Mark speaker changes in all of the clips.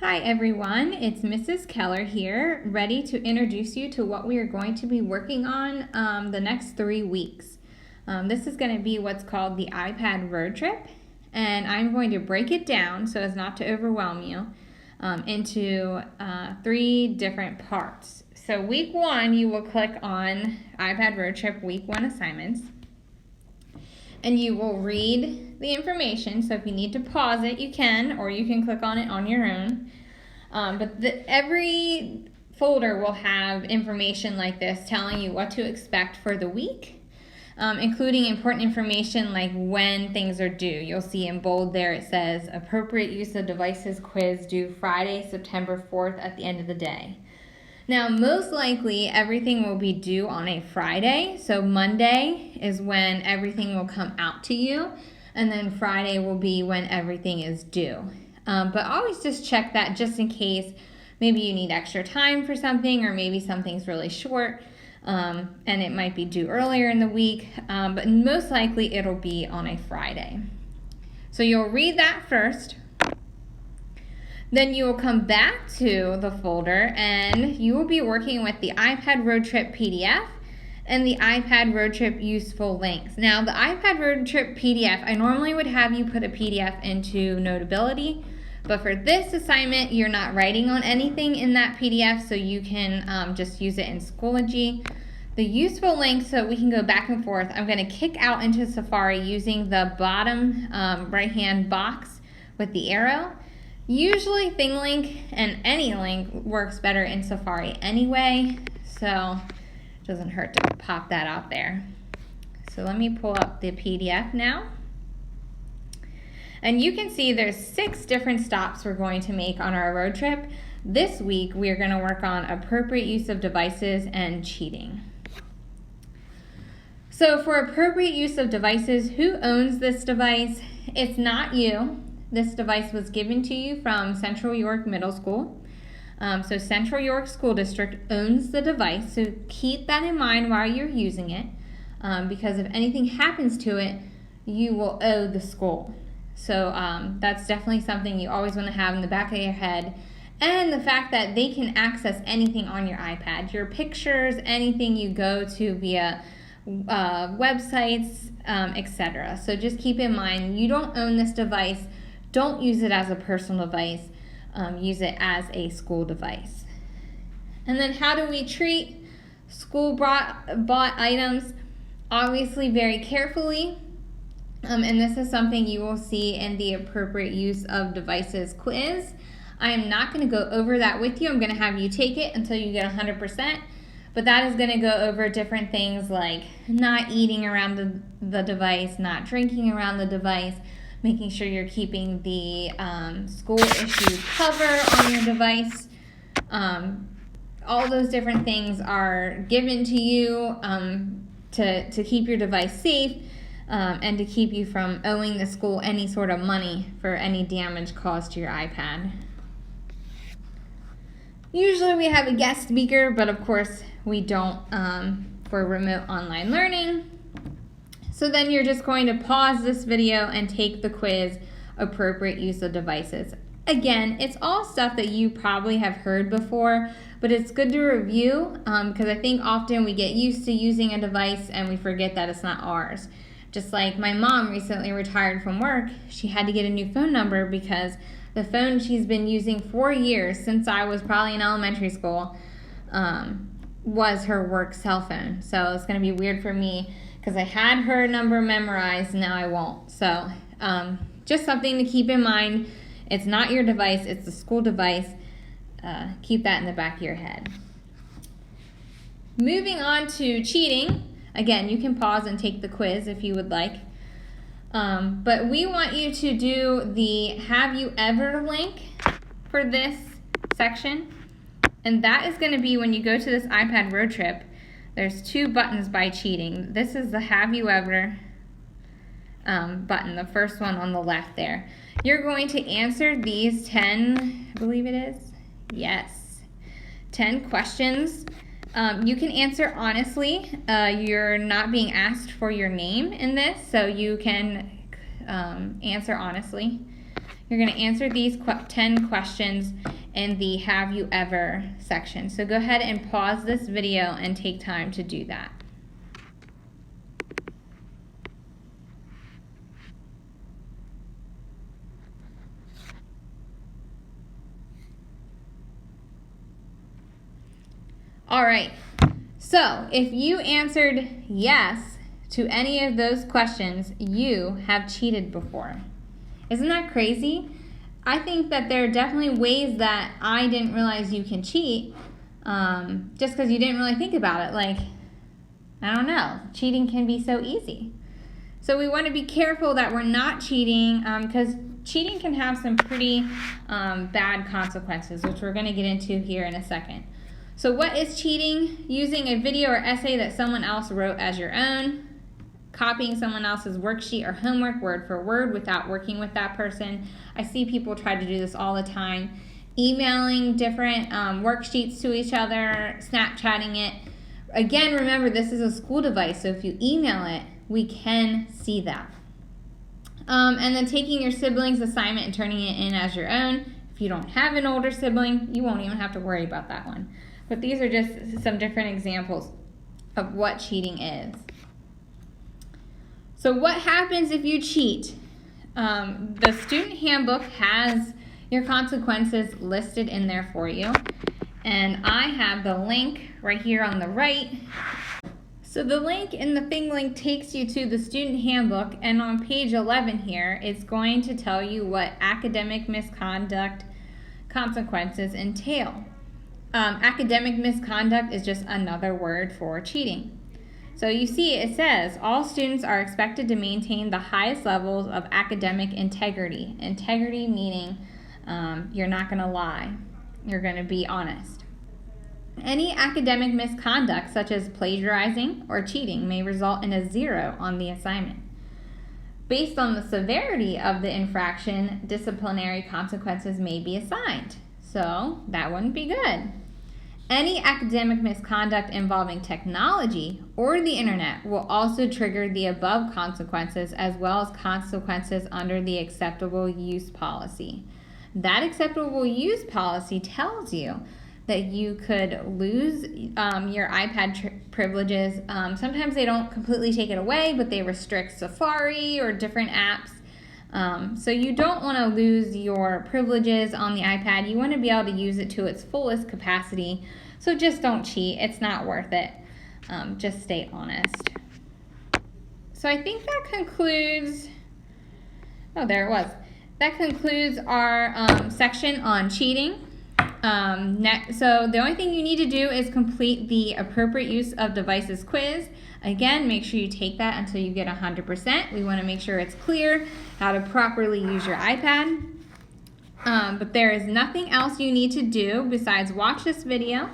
Speaker 1: Hi everyone, it's Mrs. Keller here, ready to introduce you to what we are going to be working on the next 3 weeks. This is going to be what's called the iPad road trip, and I'm going to break it down so as not to overwhelm you into 3 different parts. So week 1, you will click on iPad road trip week 1 assignments, and you will read the information. So if you need to pause it, you can, or you can click on it on your own. Every folder will have information like this telling you what to expect for the week, including important information like when things are due. You'll see in bold there it says appropriate use of devices quiz due Friday, September 4th at the end of the day. Now, most likely everything will be due on a Friday, so Monday is when everything will come out to you, and then Friday will be when everything is due. But always just check that just in case maybe you need extra time for something, or maybe something's really short and it might be due earlier in the week, but most likely it'll be on a Friday. So you'll read that first. Then you will come back to the folder and you will be working with the iPad Road Trip PDF and the iPad Road Trip useful links. Now the iPad Road Trip PDF, I normally would have you put a PDF into Notability, but for this assignment, you're not writing on anything in that PDF, so you can just use it in Schoology. The useful links, so we can go back and forth, I'm going to kick out into Safari using the bottom right-hand box with the arrow. Usually ThingLink and any link works better in Safari anyway, so it doesn't hurt to pop that out there. So let me pull up the PDF now. And you can see there's 6 different stops we're going to make on our road trip. This week we're going to work on appropriate use of devices and cheating. So for appropriate use of devices, who owns this device? It's not you. This device was given to you from Central York Middle School. So Central York School District owns the device, so keep that in mind while you're using it, because if anything happens to it, you will owe the school. So that's definitely something you always want to have in the back of your head. And the fact that they can access anything on your iPad, your pictures, anything you go to via websites, etc. So just keep in mind, you don't own this device. Don't use it as a personal device. Use it as a school device. And then how do we treat school bought items? Obviously very carefully. And this is something you will see in the appropriate use of devices quiz. I am not going to go over that with you. I'm going to have you take it until you get 100%. But that is going to go over different things like not eating around the device, not drinking around the device, making sure you're keeping the school-issued cover on your device. All those different things are given to you to keep your device safe and to keep you from owing the school any sort of money for any damage caused to your iPad. Usually we have a guest speaker, but of course we don't for remote online learning. So then you're just going to pause this video and take the quiz, appropriate use of devices. Again, it's all stuff that you probably have heard before, but it's good to review because I think often we get used to using a device and we forget that it's not ours. Just like my mom recently retired from work, she had to get a new phone number because the phone she's been using for years, since I was probably in elementary school, was her work cell phone. So it's going to be weird for me because I had her number memorized, now I won't. So just something to keep in mind. It's not your device, it's the school device. Keep that in the back of your head. Moving on to cheating. Again, you can pause and take the quiz if you would like. But we want you to do the Have You Ever link for this section. And that is going to be when you go to this iPad road trip. There's 2 buttons by cheating. This is the Have You Ever button, the first one on the left there. You're going to answer these 10, I believe it is, yes, 10 questions. You can answer honestly. You're not being asked for your name in this, so you can answer honestly. You're going to answer these 10 questions in the Have You Ever section. So go ahead and pause this video and take time to do that. All right, so if you answered yes to any of those questions, you have cheated before. Isn't that crazy? I think that there are definitely ways that I didn't realize you can cheat just because you didn't really think about it. Like, I don't know, cheating can be so easy. So we want to be careful that we're not cheating because cheating can have some pretty bad consequences, which we're going to get into here in a second. So what is cheating? Using a video or essay that someone else wrote as your own, copying someone else's worksheet or homework word for word without working with that person. I see people try to do this all the time. Emailing different worksheets to each other, Snapchatting it. Again, remember, this is a school device, so if you email it, we can see that. And then taking your sibling's assignment and turning it in as your own. If you don't have an older sibling, you won't even have to worry about that one. But these are just some different examples of what cheating is. So what happens if you cheat? The student handbook has your consequences listed in there for you. And I have the link right here on the right. So the link in the thing link takes you to the student handbook, and on page 11 here, it's going to tell you what academic misconduct consequences entail. Academic misconduct is just another word for cheating. So you see it says, all students are expected to maintain the highest levels of academic integrity. Integrity meaning you're not going to lie. You're going to be honest. Any academic misconduct, such as plagiarizing or cheating, may result in a 0 on the assignment. Based on the severity of the infraction, disciplinary consequences may be assigned. So that wouldn't be good. Any academic misconduct involving technology or the internet will also trigger the above consequences, as well as consequences under the acceptable use policy. That acceptable use policy tells you that you could lose your iPad privileges. Sometimes they don't completely take it away, but they restrict Safari or different apps. So you don't want to lose your privileges on the iPad. You want to be able to use it to its fullest capacity. So just don't cheat. It's not worth it. Just stay honest. So I think that concludes, there it was. That concludes our section on cheating. So the only thing you need to do is complete the appropriate use of devices quiz. Again, make sure you take that until you get 100%. We want to make sure it's clear how to properly use your iPad. But there is nothing else you need to do besides watch this video.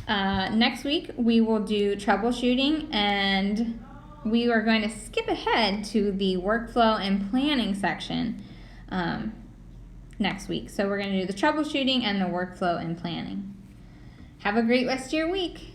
Speaker 1: Next week, we will do troubleshooting, and we are going to skip ahead to the workflow and planning section next week. So we're going to do the troubleshooting and the workflow and planning. Have a great rest of your week.